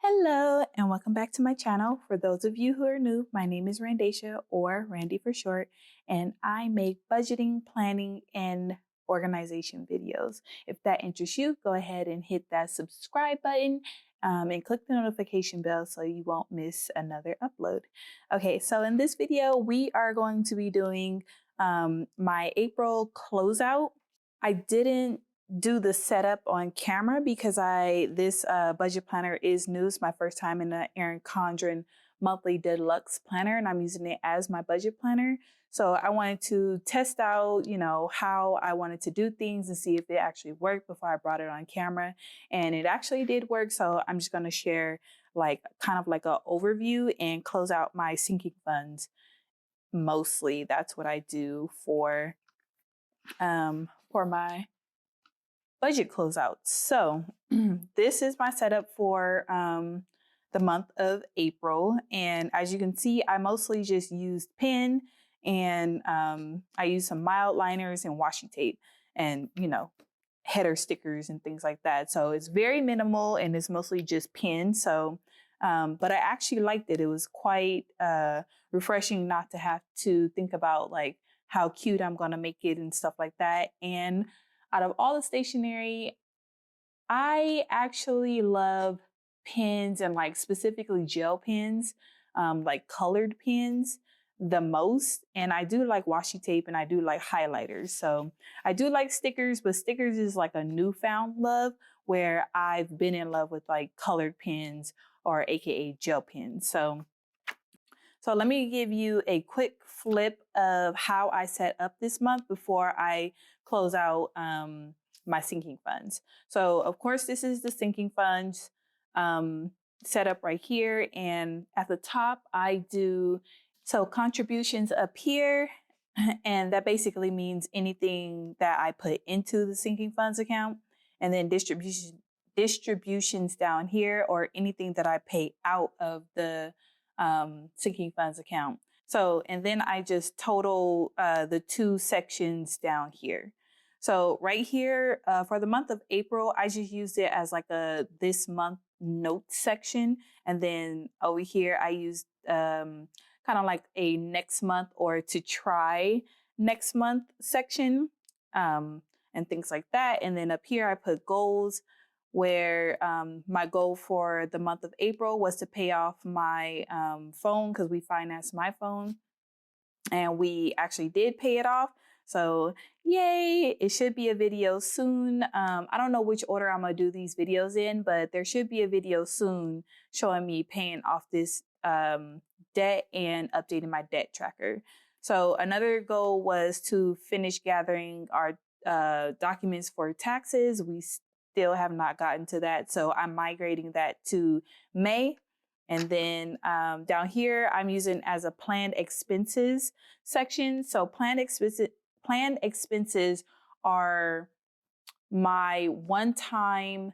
Hello and welcome back to my channel. For those of you who are new, my name is Randesha, or Randy for short, and I make budgeting, planning, and organization videos. If that interests you, go ahead and hit that subscribe button and click the notification bell so you won't miss another upload. Okay, so in this video, we are going to be doing my April closeout. I didn't do the setup on camera because this budget planner is new. It's my first time in the Erin Condren monthly deluxe planner, and I'm using it as my budget planner. So I wanted to test out, how I wanted to do things and see if it actually worked before I brought it on camera. And it actually did work. So I'm just going to share kind of like an overview and close out my sinking funds. Mostly that's what I do for my budget closeout. So this is my setup for the month of April. And as you can see, I mostly just used pen and I used some mild liners and washi tape and, header stickers and things like that. So it's very minimal and it's mostly just pen. So, but I actually liked it. It was quite refreshing not to have to think about like how cute I'm going to make it and stuff like that. And out of all the stationery, I actually love pens and like specifically gel pens, like colored pens the most. And I do like washi tape and I do like highlighters. So I do like stickers, but stickers is like a newfound love where I've been in love with like colored pens or AKA gel pens. So let me give you a quick flip of how I set up this month before I close out my sinking funds. So of course, this is the sinking funds set up right here. And at the top, I do, contributions up here. And that basically means anything that I put into the sinking funds account. And then distributions down here, or anything that I pay out of the sinking funds account. So, and then I just total the two sections down here. So right here for the month of April, I just used it as like a this month notes section. And then over here, I used kind of like a next month or to try next month section and things like that. And then up here, I put goals, where my goal for the month of April was to pay off my phone, because we financed my phone and we actually did pay it off. So yay, it should be a video soon. I don't know which order I'm gonna do these videos in, but there should be a video soon showing me paying off this debt and updating my debt tracker. So another goal was to finish gathering our documents for taxes. We still have not gotten to that. So I'm migrating that to May. And then down here, I'm using as a planned expenses section. So planned expenses are my one-time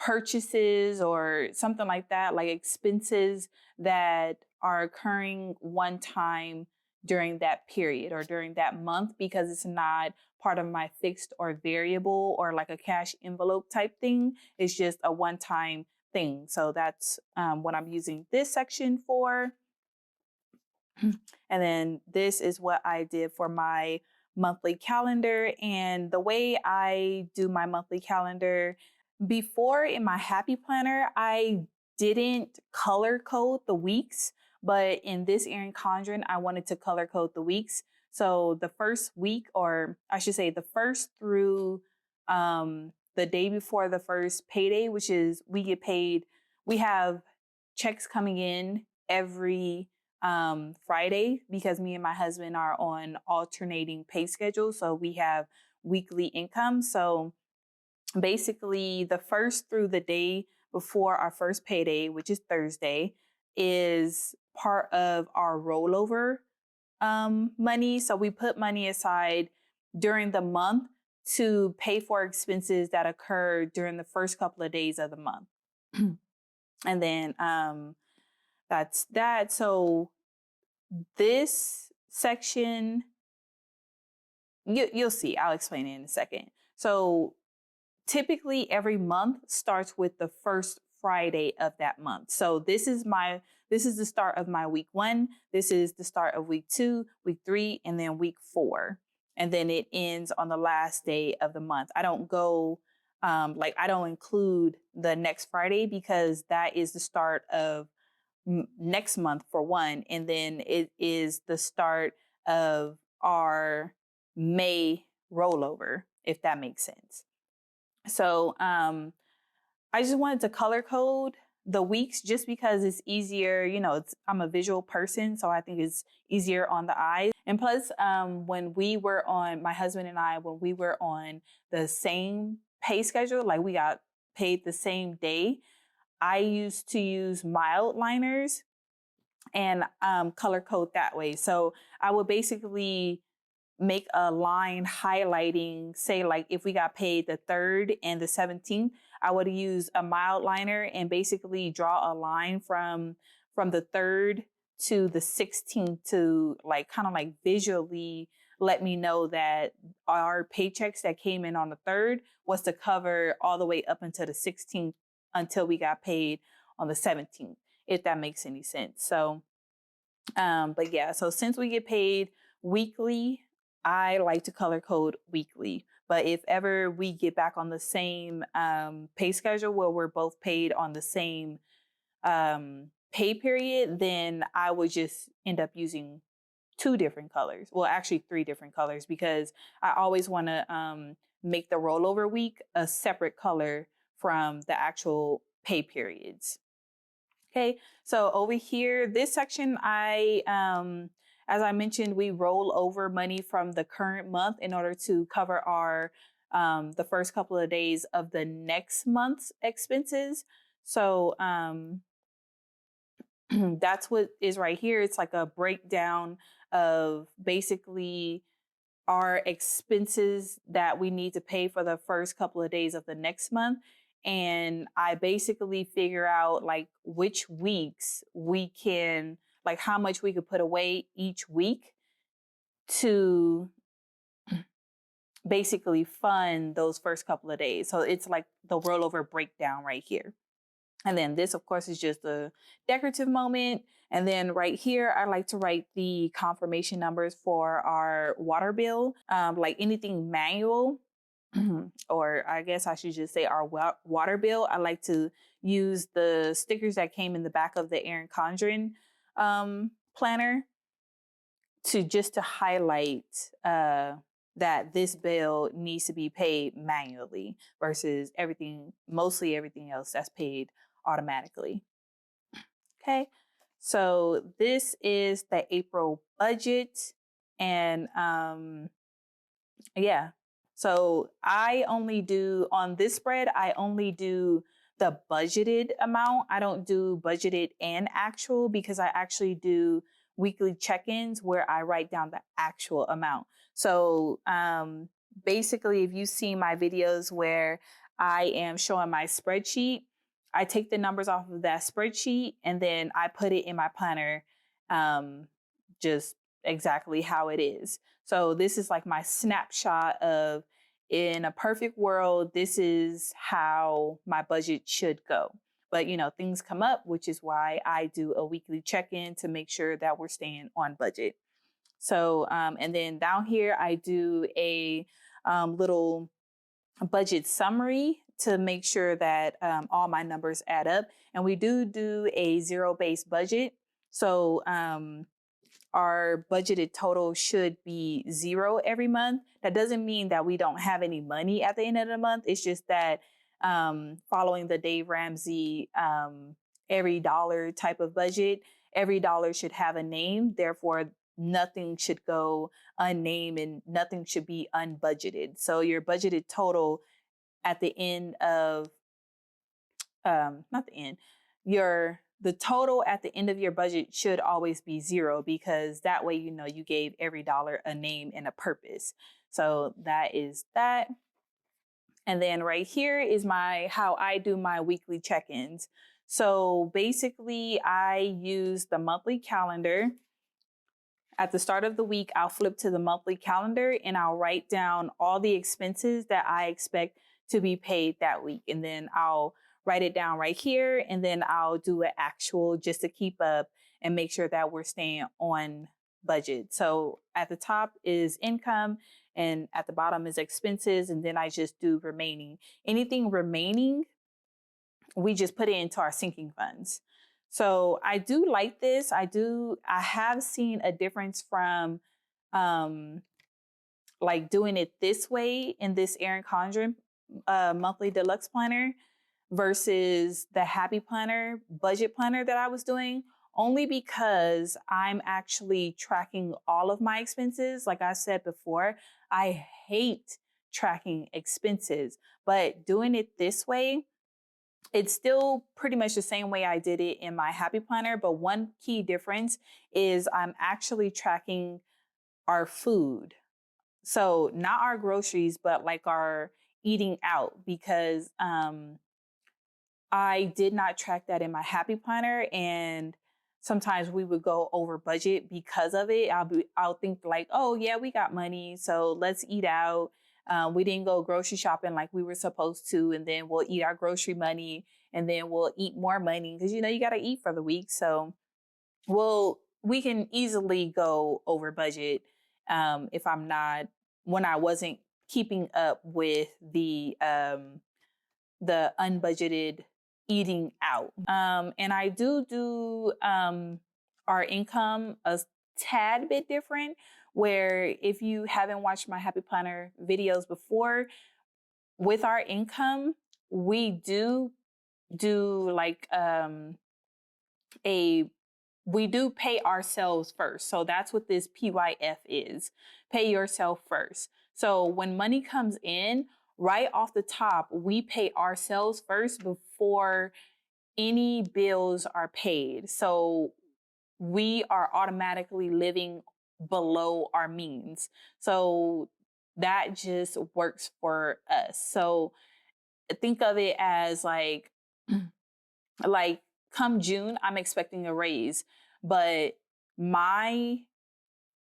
purchases or something like that, like expenses that are occurring one time during that period or during that month, because it's not part of my fixed or variable or like a cash envelope type thing. It's just a one-time thing. So that's what I'm using this section for. And then this is what I did for my monthly calendar. And the way I do my monthly calendar, before in my happy planner, I didn't color code the weeks, but in this Erin Condren, I wanted to color code the weeks. So the first week, or I should say the first through the day before the first payday, which is we get paid, we have checks coming in every Friday, because me and my husband are on alternating pay schedules. So we have weekly income. So basically the first through the day before our first payday, which is Thursday, is part of our rollover money. So we put money aside during the month to pay for expenses that occur during the first couple of days of the month. And then that's that. So this section, you'll see, I'll explain it in a second. So typically every month starts with the first Friday of that month. So this is the start of my week 1. This is the start of week 2, week 3, and then week 4. And then it ends on the last day of the month. I don't go, I don't include the next Friday because that is the start of next month for one. And then it is the start of our May rollover, if that makes sense. So I just wanted to color code the weeks just because it's easier. I'm a visual person, so I think it's easier on the eyes. And plus, when my husband and I, when we were on the same pay schedule, like we got paid the same day, I used to use mild liners and color code that way. So I would basically make a line highlighting, say like if we got paid the 3rd and the 17th, I would use a mild liner and basically draw a line from the 3rd to the 16th to kind of visually let me know that our paychecks that came in on the 3rd was to cover all the way up until the 16th until we got paid on the 17th, if that makes any sense. So, but yeah, so since we get paid weekly, I like to color code weekly. But if ever we get back on the same pay schedule where we're both paid on the same pay period, then I would just end up using 2 different colors. Well, actually 3 different colors, because I always want to make the rollover week a separate color from the actual pay periods. Okay, so over here, this section, as I mentioned, we roll over money from the current month in order to cover our the first couple of days of the next month's expenses. So that's what is right here. It's like a breakdown of basically our expenses that we need to pay for the first couple of days of the next month. And I basically figure out which weeks we can, how much we could put away each week to basically fund those first couple of days. So it's like the rollover breakdown right here. And then this, of course, is just a decorative moment. And then right here, I like to write the confirmation numbers for our water bill, like anything manual, or I guess I should just say our water bill. I like to use the stickers that came in the back of the Erin Condren planner to highlight that this bill needs to be paid manually versus mostly everything else that's paid automatically. Okay, so this is the April budget, and yeah, so I only do on this spread, I only do the budgeted amount. I don't do budgeted and actual because I actually do weekly check-ins where I write down the actual amount. So basically, if you see my videos where I am showing my spreadsheet, I take the numbers off of that spreadsheet and then I put it in my planner just exactly how it is. So this is like my snapshot of, in a perfect world, this is how my budget should go. But, things come up, which is why I do a weekly check-in to make sure that we're staying on budget. So, and then down here, I do a little budget summary to make sure that all my numbers add up. And we do a zero-based budget. So our budgeted total should be 0 every month. That doesn't mean that we don't have any money at the end of the month. It's just that following the Dave Ramsey every dollar type of budget, every dollar should have a name. Therefore, nothing should go unnamed and nothing should be unbudgeted. So your budgeted total at the end of, the total at the end of your budget should always be 0, because that way, you gave every dollar a name and a purpose. So that is that. And then right here is how I do my weekly check-ins. So basically I use the monthly calendar. At the start of the week, I'll flip to the monthly calendar and I'll write down all the expenses that I expect to be paid that week. And then I'll write it down right here, and then I'll do an actual just to keep up and make sure that we're staying on budget. So at the top is income and at the bottom is expenses, and then I just do remaining. Anything remaining, we just put it into our sinking funds. So I do like this. I have seen a difference from like doing it this way in this Erin Condren monthly deluxe planner versus the happy planner, budget planner that I was doing, only because I'm actually tracking all of my expenses. Like I said before, I hate tracking expenses, but doing it this way, it's still pretty much the same way I did it in my happy planner. But one key difference is I'm actually tracking our food. So not our groceries, but like our eating out, because I did not track that in my happy planner, and sometimes we would go over budget because of it. I'll think like, oh yeah, we got money, so let's eat out. We didn't go grocery shopping like we were supposed to, and then we'll eat our grocery money, and then we'll eat more money because you got to eat for the week. So we can easily go over budget if I'm not when I wasn't keeping up with the unbudgeted eating out. And I do our income a tad bit different, where if you haven't watched my Happy Planner videos before, with our income, we do like we do pay ourselves first. So that's what this PYF is. Pay yourself first. So when money comes in, right off the top, we pay ourselves first before any bills are paid. So we are automatically living below our means. So that just works for us. So think of it as like come June, I'm expecting a raise, but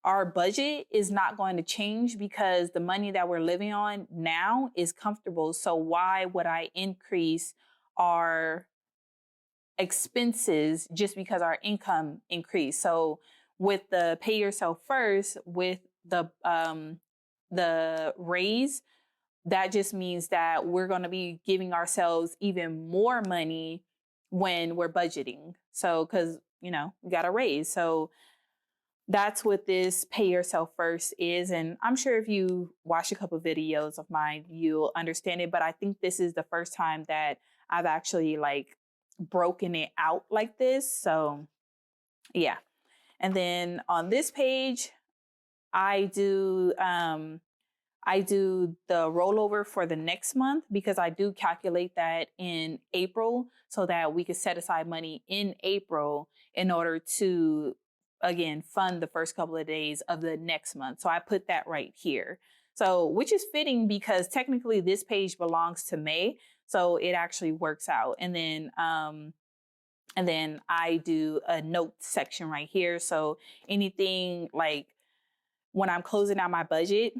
our budget is not going to change because the money that we're living on now is comfortable. So why would I increase our expenses just because our income increased? So with the pay yourself first, with the raise, that just means that we're going to be giving ourselves even more money when we're budgeting. So, because, we got a raise. So that's what this pay yourself first is. And I'm sure if you watch a couple of videos of mine, you'll understand it. But I think this is the first time that I've actually like broken it out like this. So yeah. And then on this page, I do the rollover for the next month because I do calculate that in April so that we could set aside money in April in order to, again, fund the first couple of days of the next month. So I put that right here. So, which is fitting because technically this page belongs to May. So it actually works out. And then I do a note section right here. So anything like when I'm closing out my budget,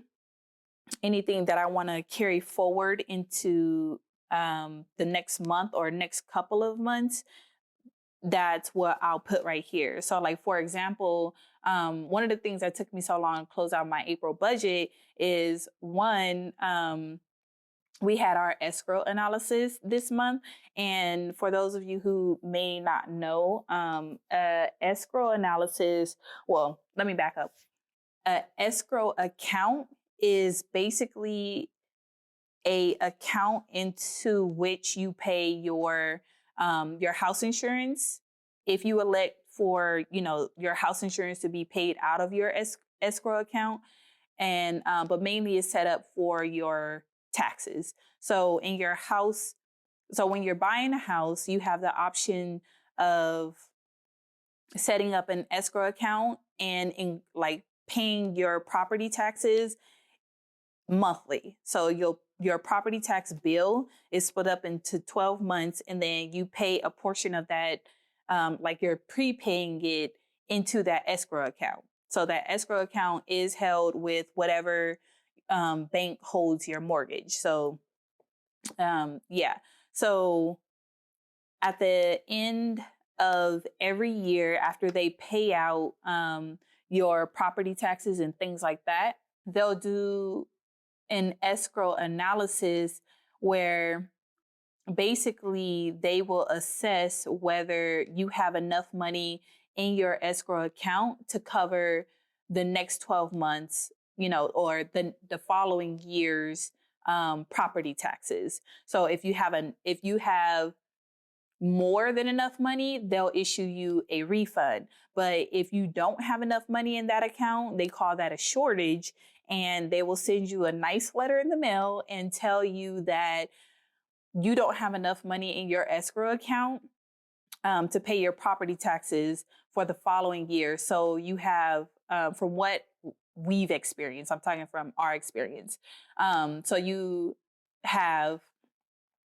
anything that I want to carry forward into the next month or next couple of months, that's what I'll put right here. So like, for example, one of the things that took me so long to close out my April budget is one, we had our escrow analysis this month. And for those of you who may not know, escrow analysis, well, let me back up. Escrow account is basically a account into which you pay your house insurance. If you elect for, your house insurance to be paid out of your escrow account, and but mainly it's set up for your taxes. So in your house, so when you're buying a house, you have the option of setting up an escrow account and in like paying your property taxes monthly. So your property tax bill is split up into 12 months, and then you pay a portion of that, like you're prepaying it into that escrow account. So that escrow account is held with whatever bank holds your mortgage. So yeah. So at the end of every year, after they pay out your property taxes and things like that, they'll do an escrow analysis where basically they will assess whether you have enough money in your escrow account to cover the next 12 months, or the following year's property taxes. So if you have more than enough money, they'll issue you a refund. But if you don't have enough money in that account, they call that a shortage, and they will send you a nice letter in the mail and tell you that you don't have enough money in your escrow account to pay your property taxes for the following year. So you have, from what we've experienced, I'm talking from our experience. So you have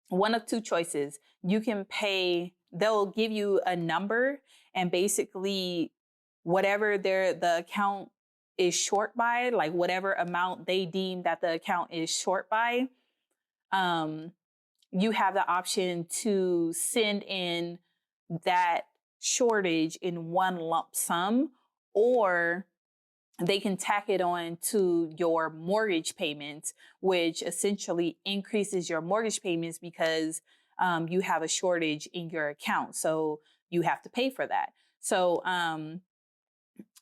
one of two choices. You can pay, they'll give you a number, and basically whatever the account is short by, like whatever amount they deem that the account is short by, you have the option to send in that shortage in one lump sum, or they can tack it on to your mortgage payments, which essentially increases your mortgage payments because you have a shortage in your account. So you have to pay for that. So,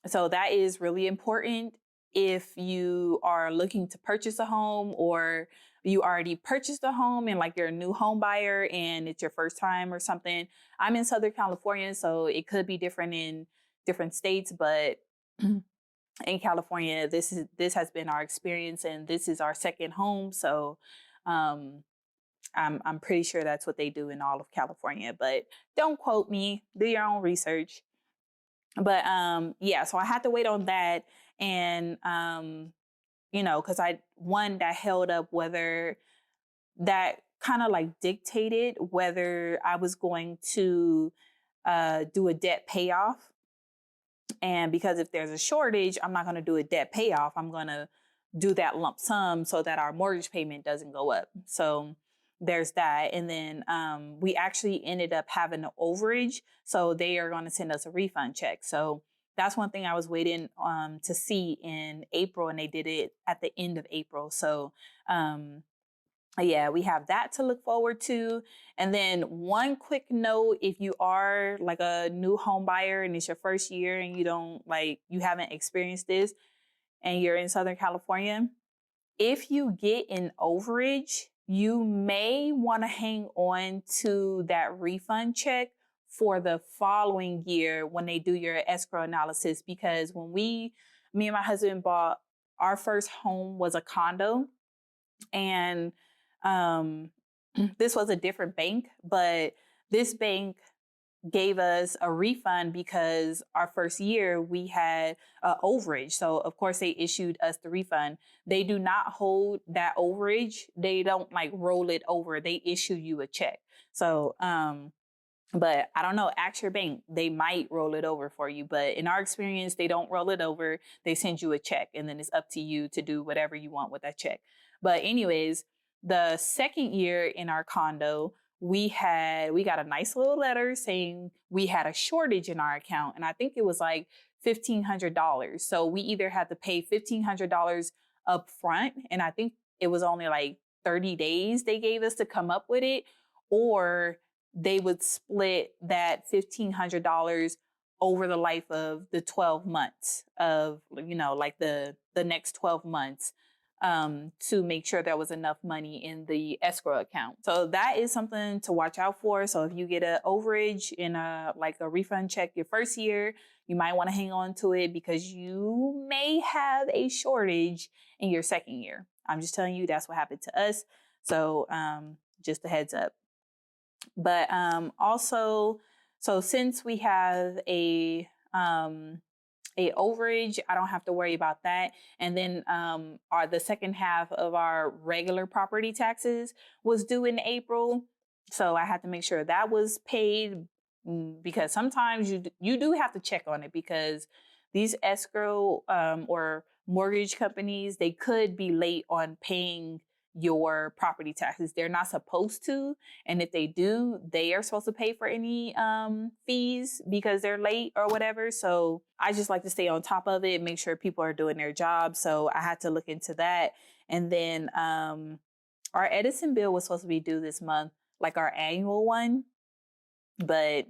so that is really important if you are looking to purchase a home, or you already purchased a home and like you're a new home buyer and it's your first time or something. I'm in Southern California, so it could be different in different states, but in California, this has been our experience, and this is our second home. So I'm pretty sure that's what they do in all of California, but don't quote me, do your own research. But yeah, so I had to wait on that, and because that held up whether that kind of like dictated whether I was going to do a debt payoff. And because if there's a shortage, I'm not going to do a debt payoff. I'm going to do that lump sum so that our mortgage payment doesn't go up. So there's that. And then we actually ended up having an overage. So they are going to send us a refund check. So that's one thing I was waiting to see in April, and they did it at the end of April. So yeah, we have that to look forward to. And then one quick note, if you are like a new home buyer and it's your first year and you haven't experienced this and you're in Southern California, if you get an overage, you may want to hang on to that refund check for the following year when they do your escrow analysis. Because when me and my husband bought our first home, was a condo, and this was a different bank, but this bank gave us a refund because our first year we had an overage. So of course they issued us the refund. They do not hold that overage. They don't like roll it over. They issue you a check. So, but I don't know, ask your bank. They might roll it over for you, but in our experience, they don't roll it over. They send you a check, and then it's up to you to do whatever you want with that check. But anyways, the second year in our condo, we got a nice little letter saying we had a shortage in our account. And I think it was like $1,500. So we either had to pay $1,500 up front, and I think it was only like 30 days they gave us to come up with it, or they would split that $1,500 over the life of the 12 months of, like the next 12 months. To make sure there was enough money in the escrow account. So that is something to watch out for. So if you get an overage in a refund check your first year, you might want to hang on to it because you may have a shortage in your second year. I'm just telling you, that's what happened to us. So just a heads up. But also, so since we have a overage, I don't have to worry about that. And then the second half of our regular property taxes was due in April. So I had to make sure that was paid, because sometimes you do have to check on it, because these escrow or mortgage companies, they could be late on paying your property taxes. They're not supposed to. And if they do, they are supposed to pay for any fees because they're late or whatever. So I just like to stay on top of it, make sure people are doing their job. So I had to look into that. And then our Edison bill was supposed to be due this month, like our annual one. But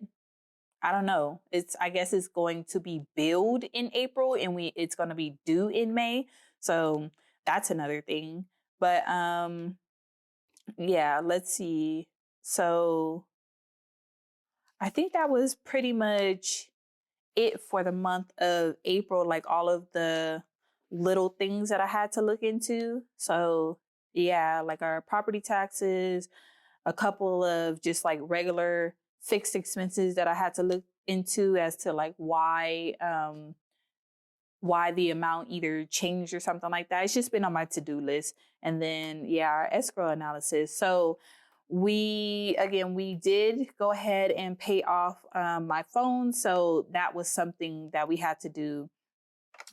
I don't know. I guess it's going to be billed in April and it's going to be due in May. So that's another thing. But yeah, let's see. So I think that was pretty much it for the month of April, like all of the little things that I had to look into. So yeah, like our property taxes, a couple of just like regular fixed expenses that I had to look into as to like why the amount either changed or something like that. It's just been on my to-do list. And then yeah, our escrow analysis. So we did go ahead and pay off my phone. So that was something that we had to do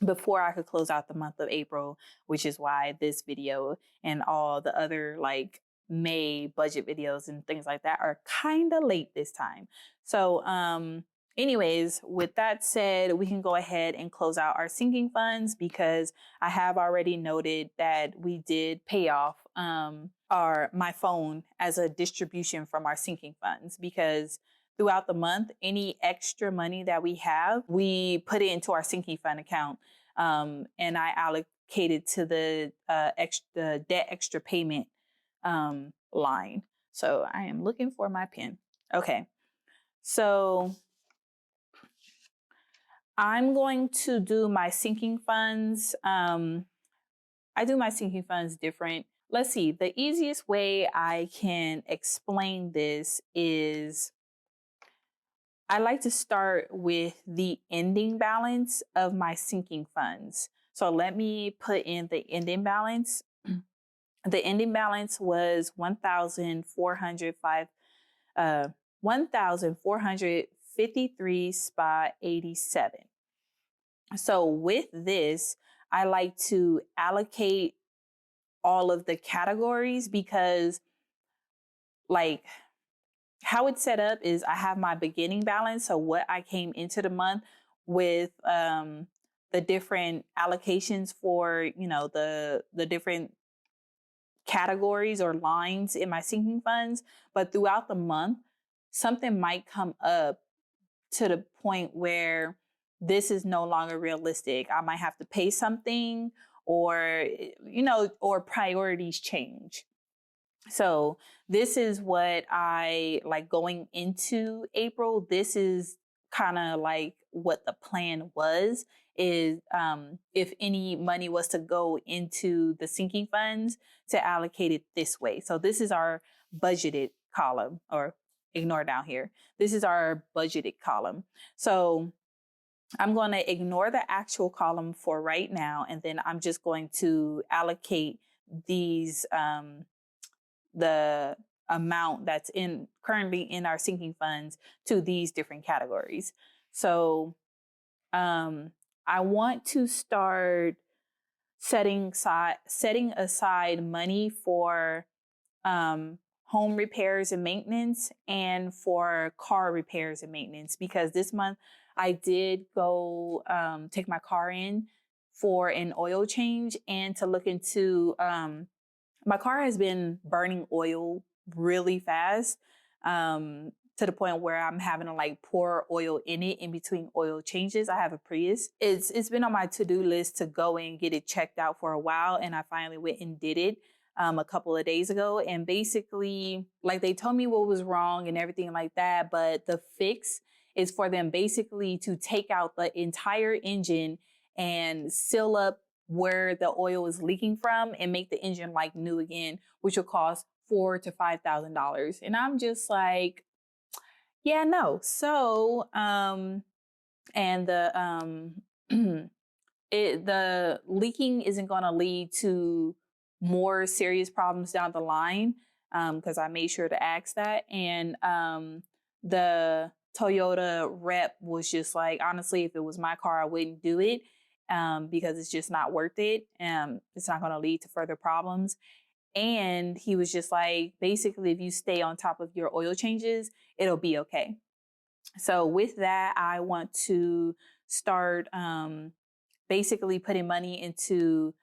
before I could close out the month of April, which is why this video and all the other like May budget videos and things like that are kind of late this time. So anyways, with that said, we can go ahead and close out our sinking funds because I have already noted that we did pay off my phone as a distribution from our sinking funds, because throughout the month, any extra money that we have, we put it into our sinking fund account, and I allocated to the debt extra payment line. So I am looking for my pen. Okay, so I'm going to do my sinking funds. I do my sinking funds different. Let's see, the easiest way I can explain this is I like to start with the ending balance of my sinking funds. So let me put in the ending balance. The ending balance was $1,453.87. So with this, I like to allocate all of the categories because like how it's set up is I have my beginning balance. So what I came into the month with the different allocations for, the different categories or lines in my sinking funds. But throughout the month, something might come up to the point where this is no longer realistic. I might have to pay something or, or priorities change. So this is what I like going into April. This is kind of like what the plan was, is if any money was to go into the sinking funds, to allocate it this way. So this is our budgeted column, or ignore down here. This is our budgeted column. So I'm going to ignore the actual column for right now, and then I'm just going to allocate these the amount that's currently in our sinking funds to these different categories. So I want to start setting aside money for home repairs and maintenance and for car repairs and maintenance, because this month I did go take my car in for an oil change and to look into my car has been burning oil really fast, to the point where I'm having to like pour oil in it in between oil changes. I have a Prius. It's been on my to-do list to go and get it checked out for a while, and I finally went and did it a couple of days ago. And basically, like, they told me what was wrong and everything like that, but the fix is for them basically to take out the entire engine and seal up where the oil is leaking from and make the engine like new again, which will cost $4,000 to $5,000. And I'm just like, yeah, no. So, and the the leaking isn't going to lead to more serious problems down the line, because I made sure to ask that. And the Toyota rep was just like, honestly, if it was my car, I wouldn't do it, because it's just not worth it. It's not going to lead to further problems. And he was just like, basically, if you stay on top of your oil changes, it'll be okay. So with that, I want to start basically putting money into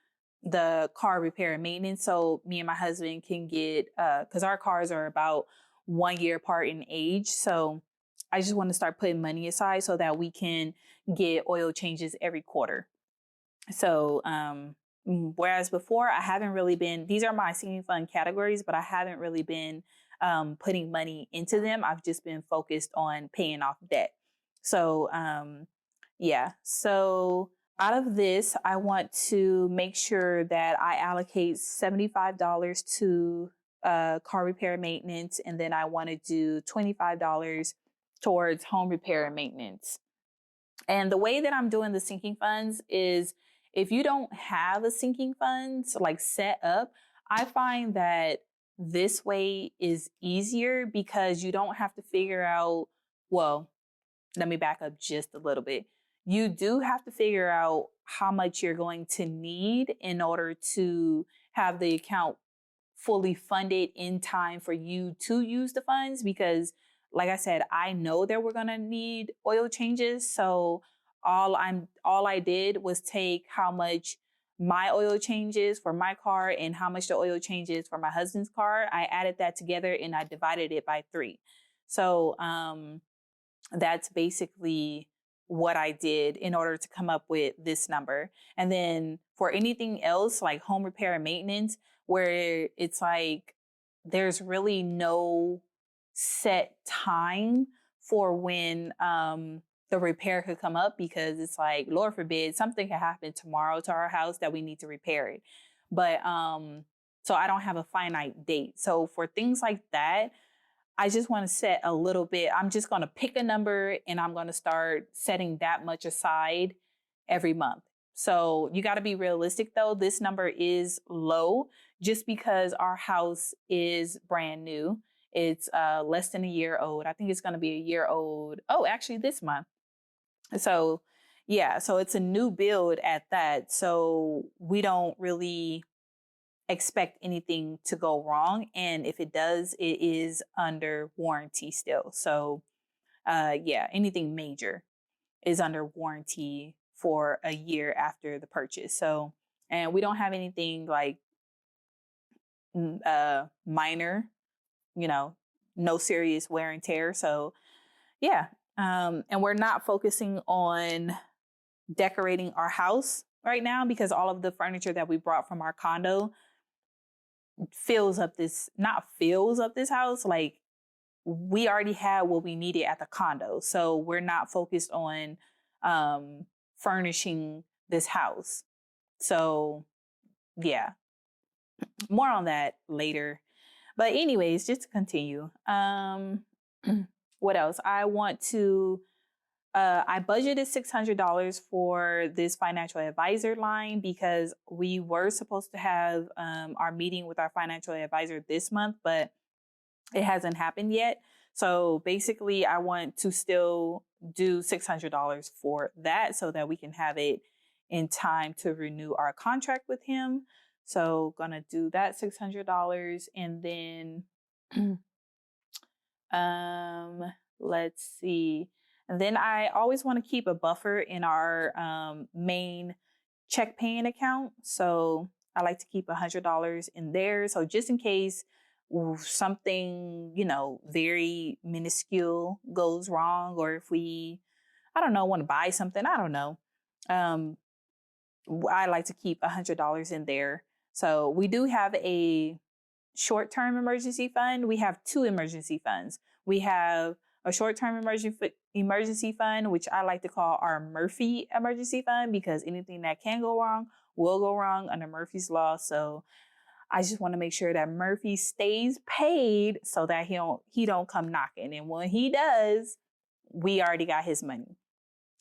the car repair and maintenance. So me and my husband can get, because our cars are about 1 year apart in age. So I just want to start putting money aside so that we can get oil changes every quarter. So, whereas before I haven't really been, these are my sinking fund categories, but I haven't really been putting money into them. I've just been focused on paying off debt. So, yeah. So out of this, I want to make sure that I allocate $75 to car repair maintenance, and then I want to do $25 towards home repair and maintenance. And the way that I'm doing the sinking funds is, if you don't have a sinking fund like set up, I find that this way is easier because you don't have to figure out, well, let me back up just a little bit. You do have to figure out how much you're going to need in order to have the account fully funded in time for you to use the funds, because like I said, I know that we're going to need oil changes. So all I did was take how much my oil changes for my car and how much the oil changes for my husband's car. I added that together and I divided it by 3. So that's basically what I did in order to come up with this number. And then for anything else like home repair and maintenance, where it's like there's really no set time for when the repair could come up, because it's like, Lord forbid, something could happen tomorrow to our house that we need to repair it. But so I don't have a finite date. So for things like that, I just want to set a little bit. I'm just going to pick a number and I'm going to start setting that much aside every month. So you got to be realistic though. This number is low just because our house is brand new. It's less than a year old. I think it's going to be a year old. Oh, actually this month. So yeah, so it's a new build at that. So we don't really expect anything to go wrong. And if it does, it is under warranty still. So yeah, anything major is under warranty for a year after the purchase. So, and we don't have anything like minor, you know, no serious wear and tear. So yeah. And we're not focusing on decorating our house right now because all of the furniture that we brought from our condo fills up this house. Like, we already had what we needed at the condo. So we're not focused on furnishing this house. So yeah, more on that later. But anyways, just to continue. What else? I want to I budgeted $600 for this financial advisor line because we were supposed to have our meeting with our financial advisor this month, but it hasn't happened yet. So basically, I want to still do $600 for that so that we can have it in time to renew our contract with him. So gonna do that $600, and then let's see. And then I always want to keep a buffer in our main check paying account. So I like to keep $100 in there. So just in case something, very minuscule goes wrong, or if we, I don't know, want to buy something, I don't know. I like to keep $100 in there. So we do have a short-term emergency fund. We have 2 emergency funds. We have a short-term emergency fund, which I like to call our Murphy emergency fund, because anything that can go wrong will go wrong under Murphy's Law. So I just want to make sure that Murphy stays paid so that he don't come knocking. And when he does, we already got his money.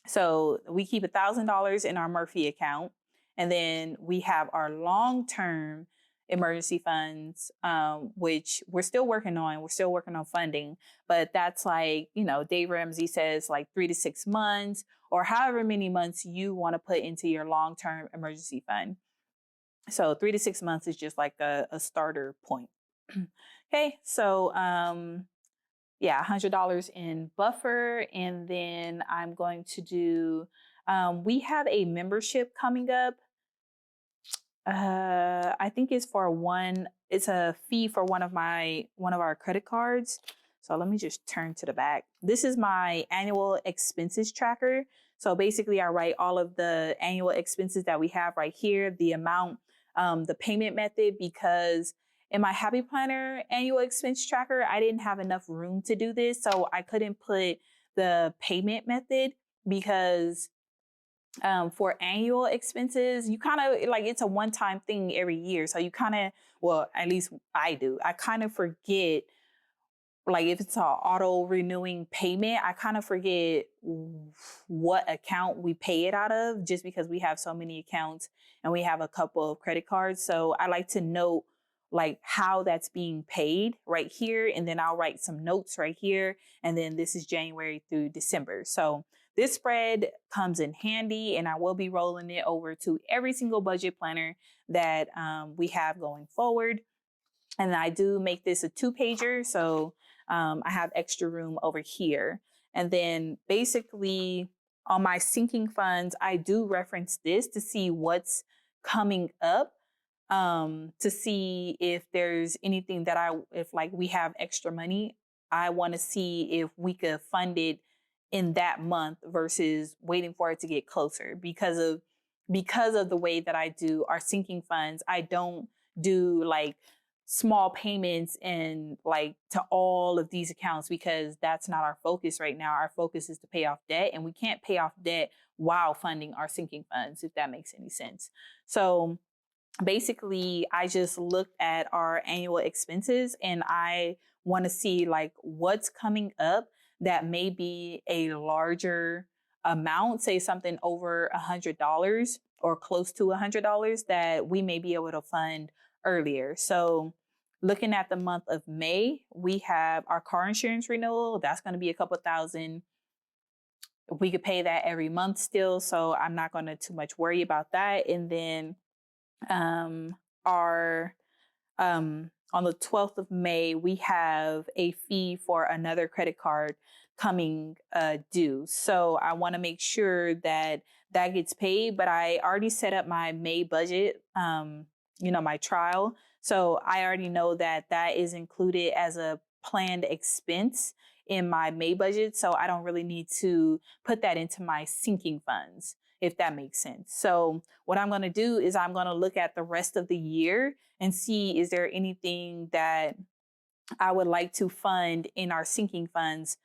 So we keep $1,000 in our Murphy account. And then we have our long-term emergency funds, which we're still working on. We're still working on funding, but that's like, Dave Ramsey says like 3 to 6 months, or however many months you want to put into your long-term emergency fund. So 3 to 6 months is just like a starter point. Okay, so yeah, $100 in buffer. And then I'm going to do, we have a membership coming up. I think it's a fee for one of our credit cards. So let me just turn to the back. This is my annual expenses tracker. So basically I write all of the annual expenses that we have right here, the amount, the payment method, because in my Happy Planner annual expense tracker, I didn't have enough room to do this. So I couldn't put the payment method because for annual expenses, you kind of like it's a one-time thing every year. So you kind of, well, at least I do. I kind of forget, like if it's an auto renewing payment, I kind of forget what account we pay it out of just because we have so many accounts and we have a couple of credit cards. So I like to note like how that's being paid right here. And then I'll write some notes right here. And then this is January through December. So this spread comes in handy, and I will be rolling it over to every single budget planner that we have going forward. And I do make this a 2-pager. So I have extra room over here. And then basically on my sinking funds, I do reference this to see what's coming up, to see if there's anything that if like we have extra money, I want to see if we could fund it in that month versus waiting for it to get closer because of the way that I do our sinking funds. I don't do like small payments and like to all of these accounts because that's not our focus right now. Our focus is to pay off debt, and we can't pay off debt while funding our sinking funds, if that makes any sense. So basically, I just looked at our annual expenses and I want to see like what's coming up that may be a larger amount, say something over $100 or close to $100 that we may be able to fund earlier. So looking at the month of May, we have our car insurance renewal. That's going to be a couple thousand. We could pay that every month still, so I'm not going to too much worry about that. And then our on the 12th of May, we have a fee for another credit card coming due. So I want to make sure that that gets paid, but I already set up my May budget, my trial. So I already know that that is included as a planned expense in my May budget. So I don't really need to put that into my sinking funds, if that makes sense. So what I'm going to do is I'm going to look at the rest of the year and see, is there anything that I would like to fund in our sinking funds,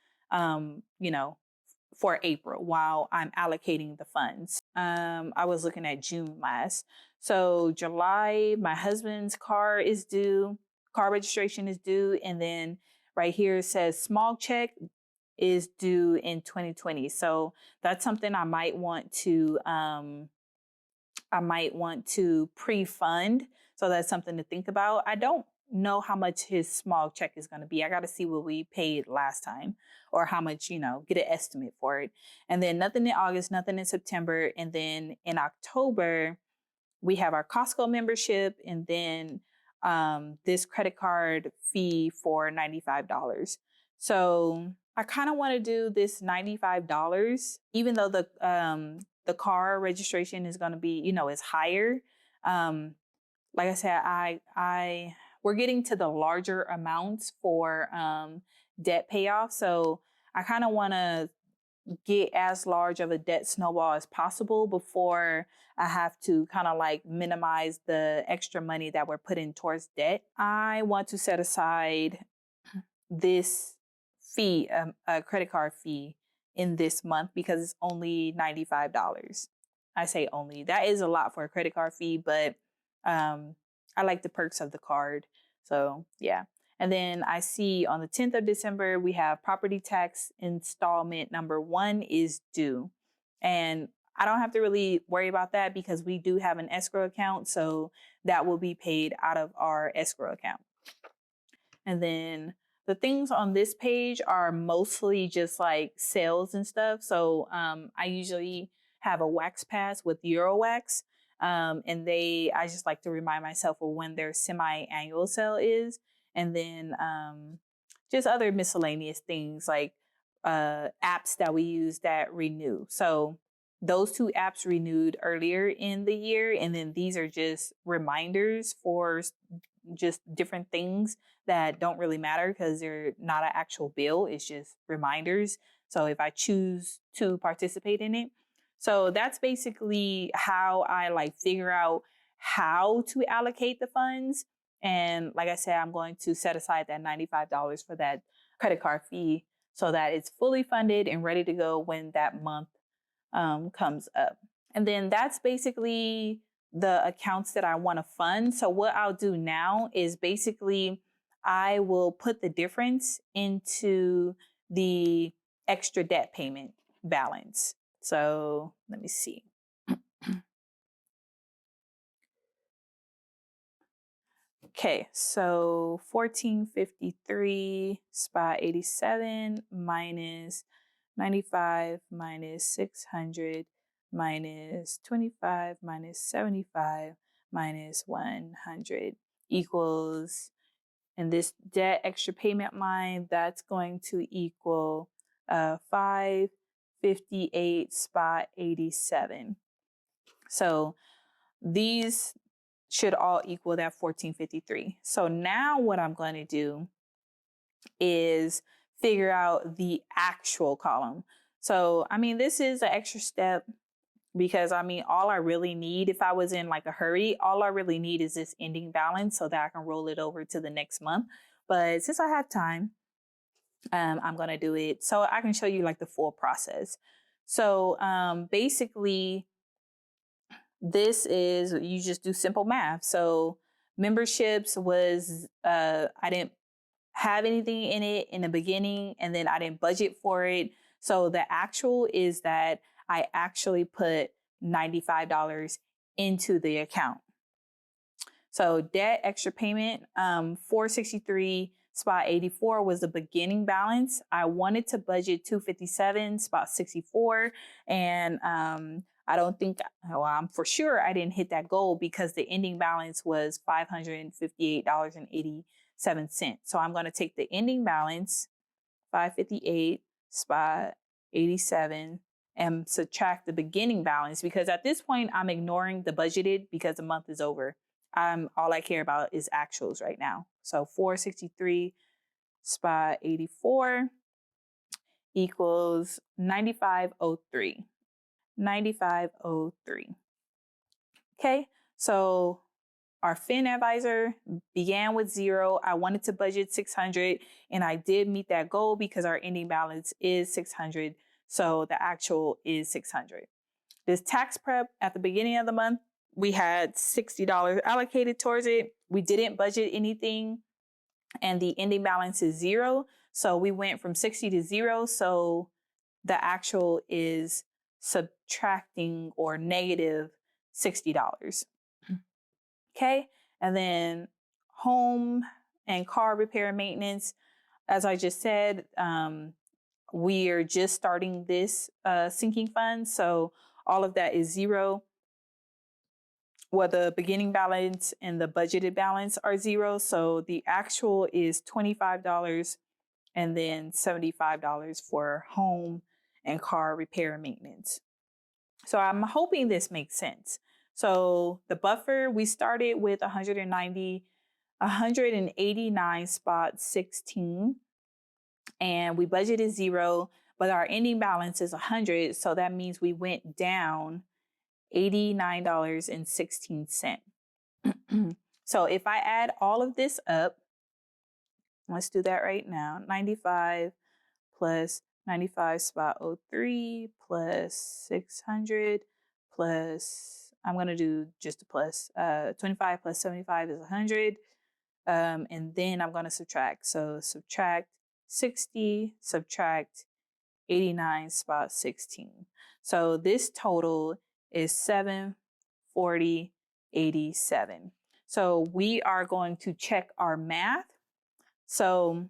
for April while I'm allocating the funds. I was looking at June last. So July, my husband's car registration is due. And then right here it says small check is due in 2020. So that's something I might want to pre-fund. So that's something to think about. I don't know how much his small check is going to be. I got to see what we paid last time or how much, get an estimate for it. And then nothing in August, nothing in September. And then in October, we have our Costco membership, and then this credit card fee for $95. So I kind of want to do this $95, even though the car registration is going to be, is higher. Like I said, we're getting to the larger amounts for debt payoff. So I kind of want to get as large of a debt snowball as possible before I have to kind of like minimize the extra money that we're putting towards debt. I want to set aside this fee, a credit card fee in this month because it's only $95. I say only. That is a lot for a credit card fee, but I like the perks of the card. So yeah. And then I see on the 10th of December, we have property tax installment number 1 is due. And I don't have to really worry about that because we do have an escrow account. So that will be paid out of our escrow account. And then the things on this page are mostly just like sales and stuff. So I usually have a wax pass with Euro Wax. And I just like to remind myself of when their semi-annual sale is. And then just other miscellaneous things like apps that we use that renew. So those two apps renewed earlier in the year. And then these are just reminders for just different things that don't really matter because they're not an actual bill. It's just reminders. So if I choose to participate in it. So that's basically how I like figure out how to allocate the funds. And like I said, I'm going to set aside that $95 for that credit card fee so that it's fully funded and ready to go when that month comes up. And then that's basically the accounts that I want to fund. So what I'll do now is basically I will put the difference into the extra debt payment balance. So let me see. Okay, so 1453 spot 87 minus 95 minus 600 minus 25 minus 75 minus 100 equals, and this debt extra payment line, that's going to equal 558 spot 87. So these should all equal that 1453. So now what I'm going to do is figure out the actual column. So, I mean, this is an extra step because I mean, all I really need, if I was in like a hurry, all I really need is this ending balance so that I can roll it over to the next month. But since I have time, I'm going to do it so I can show you like the full process. So basically, this is, you just do simple math. So memberships was, I didn't have anything in it in the beginning, and then I didn't budget for it. So the actual is that I actually put $95 into the account. So debt extra payment, 463 spot 84 was the beginning balance. I wanted to budget 257 spot 64, and I don't think, well, I'm for sure I didn't hit that goal because the ending balance was $558.87. So I'm going to take the ending balance, 558 spot 87, and subtract the beginning balance, because at this point I'm ignoring the budgeted because the month is over. All I care about is actuals right now. So 463 spot 84 equals 9503. 9503. Okay, so our Fin advisor began with 0. I wanted to budget 600, and I did meet that goal because our ending balance is 600. So the actual is 600. This tax prep at the beginning of the month, we had $60 allocated towards it. We didn't budget anything, and the ending balance is 0. So we went from 60 to 0. So the actual is subtracting or negative $60. Okay. And then home and car repair and maintenance, as I just said, we are just starting this sinking fund. So all of that is 0. Well, the beginning balance and the budgeted balance are 0. So the actual is $25 and then $75 for home and car repair and maintenance. So I'm hoping this makes sense. So the buffer, we started with 189 spot 16, and we budgeted 0, but our ending balance is 100. So that means we went down $89.16. So if I add all of this up, let's do that right now. 95 plus 95 spot 03 plus 600 plus, I'm going to do just a plus, 25 plus 75 is 100. And then I'm going to subtract. So subtract 60, subtract 89 spot 16. So this total is 740.87. So we are going to check our math. So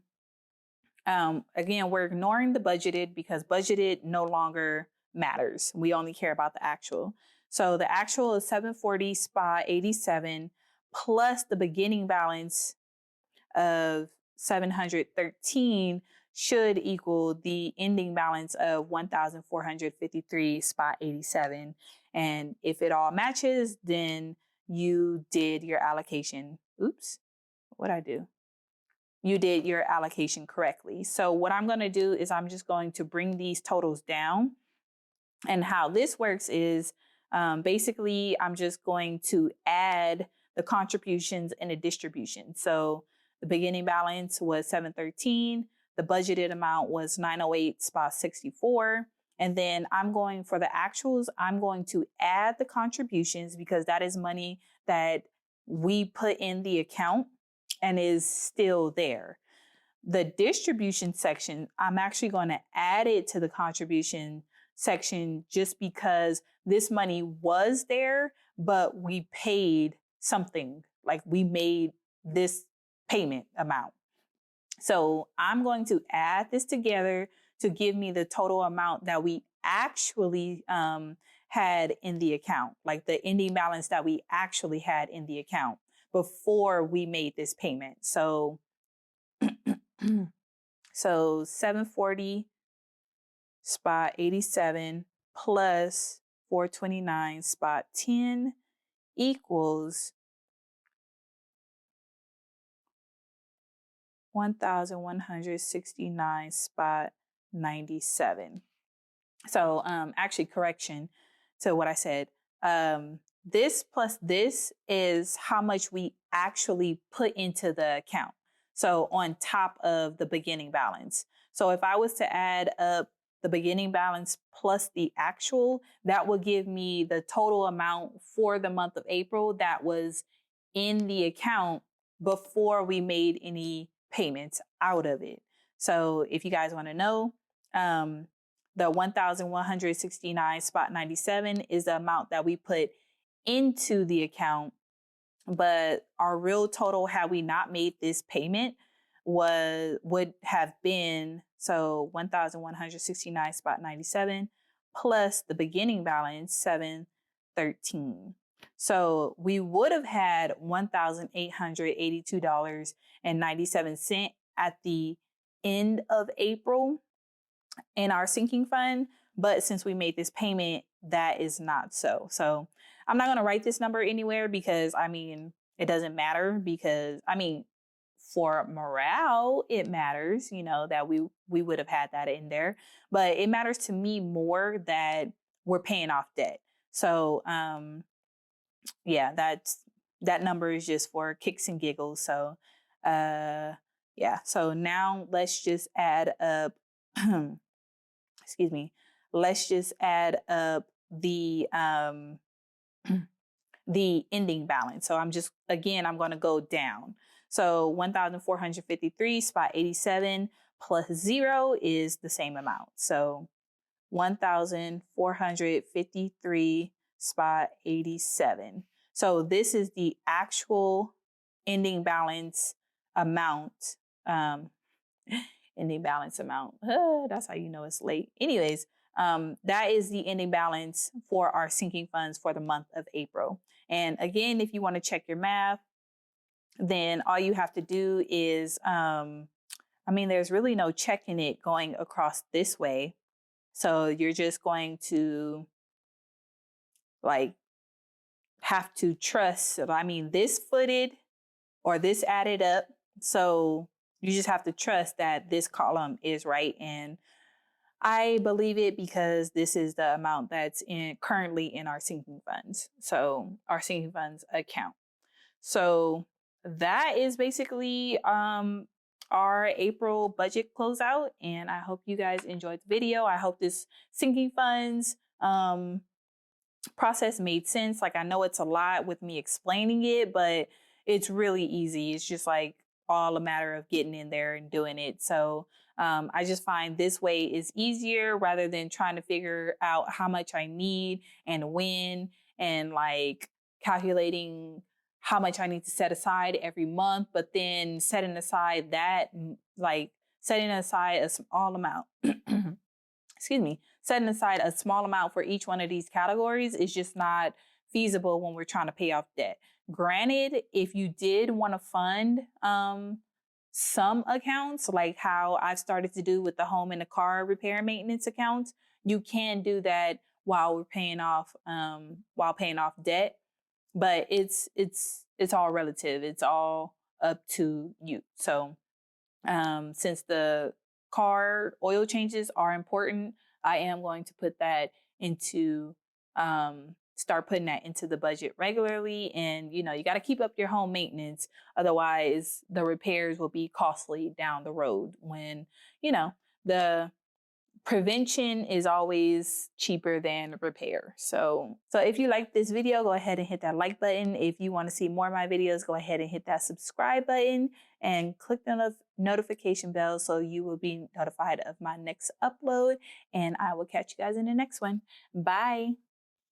again, we're ignoring the budgeted because budgeted no longer matters. We only care about the actual. So the actual is 740 spot 87 plus the beginning balance of 713 should equal the ending balance of 1,453 spot 87. And if it all matches, then you did your allocation. Oops, what'd I do? You did your allocation correctly. So what I'm going to do is I'm just going to bring these totals down. And how this works is basically I'm just going to add the contributions and the distribution. So the beginning balance was 713. The budgeted amount was 908 spot 64. And then I'm going for the actuals, I'm going to add the contributions because that is money that we put in the account and is still there. The distribution section, I'm actually going to add it to the contribution section just because this money was there, but we paid something, like we made this payment amount. So I'm going to add this together to give me the total amount that we actually had in the account, like the ending balance that we actually had in the account before we made this payment. So, so 740 spot 87 plus 429 spot 10 equals 1,169 spot 97. So actually correction to what I said. This plus this is how much we actually put into the account. So on top of the beginning balance. So if I was to add up the beginning balance plus the actual, that will give me the total amount for the month of April that was in the account before we made any payments out of it. So if you guys want to know, the 1,169 spot 97 is the amount that we put into the account, but our real total had we not made this payment would have been, so 1,169 spot 97 plus the beginning balance 713. So we would have had $1,882.97 at the end of April in our sinking fund, but since we made this payment, that is not so. So I'm not going to write this number anywhere because it doesn't matter because for morale, it matters, that we would have had that in there, but it matters to me more that we're paying off debt. So, yeah, that number is just for kicks and giggles. So, yeah, so now let's just add up, excuse me, let's just add up the ending balance. So I'm going to go down. So 1,453 spot 87 plus 0 is the same amount. So 1,453 spot 87. So this is the actual ending balance amount. Ending balance amount. That's how you know it's late. Anyways, that is the ending balance for our sinking funds for the month of April. And again, if you want to check your math, then all you have to do is, there's really no checking it going across this way. So you're just going to have to trust. This footed or this added up. So you just have to trust that this column is right. And I believe it because this is the amount that's currently in our sinking funds. So our sinking funds account. So that is basically our April budget closeout. And I hope you guys enjoyed the video. I hope this sinking funds process made sense. I know it's a lot with me explaining it, but it's really easy. It's just all a matter of getting in there and doing it. So I just find this way is easier rather than trying to figure out how much I need and when, and calculating how much I need to set aside every month, but then setting aside a small amount, setting aside a small amount for each one of these categories is just not feasible when we're trying to pay off debt. Granted, if you did want to fund some accounts, like how I've started to do with the home and the car repair and maintenance accounts, you can do that while we're paying off debt. But it's all relative. It's all up to you. So since the car oil changes are important, I am going to put that into start putting that into the budget regularly. And you got to keep up your home maintenance, otherwise the repairs will be costly down the road when the prevention is always cheaper than repair. So if you like this video, go ahead and hit that like button. If you want to see more of my videos, go ahead and hit that subscribe button and click the notification bell so you will be notified of my next upload. And I will catch you guys in the next one. Bye.